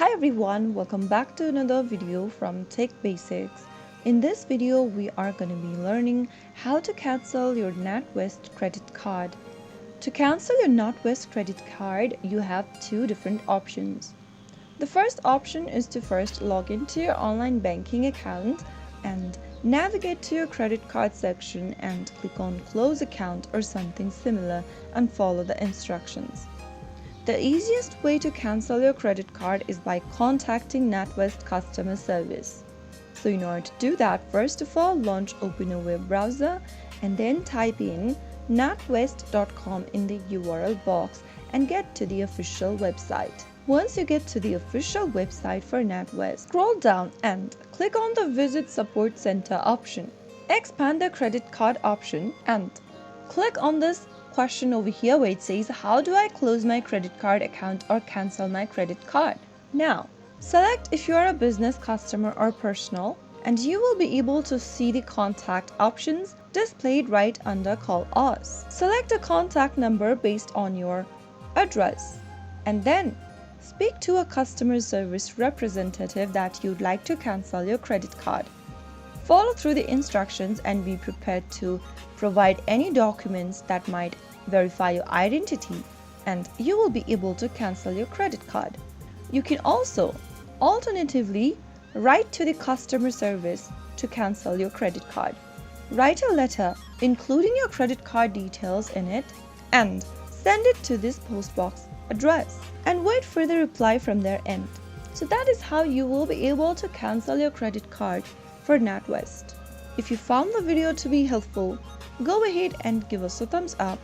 Hi everyone, welcome back to another video from Tech Basics. In this video, we are going to be learning how to cancel your Natwest credit card. To cancel your Natwest credit card, you have two different options. The first option is to first log into your online banking account and navigate to your credit card section and click on Close Account or something similar and follow the instructions. The easiest way to cancel your credit card is by contacting Natwest customer service. So in order to do that, first of all, open a web browser and then type in natwest.com in the URL box and get to the official website. Once you get to the official website for Natwest, scroll down and click on the Visit Support Center option. Expand the credit card option and click on this question over here where it says, how do I close my credit card account or cancel my credit card? Now, select if you are a business customer or personal, and you will be able to see the contact options displayed right under Call Us. Select a contact number based on your address, and then speak to a customer service representative that you'd like to cancel your credit card. Follow through the instructions and be prepared to provide any documents that might verify your identity, and you will be able to cancel your credit card. You can also alternatively write to the customer service to cancel your credit card. Write a letter including your credit card details in it and send it to this postbox address and wait for the reply from their end. So that is how you will be able to cancel your credit card for Natwest. If you found the video to be helpful, go ahead and give us a thumbs up.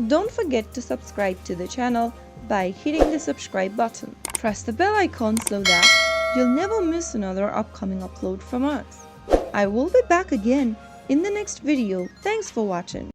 Don't forget to subscribe to the channel by hitting the subscribe button. Press the bell icon so that you'll never miss another upcoming upload from us. I will be back again in the next video. Thanks for watching.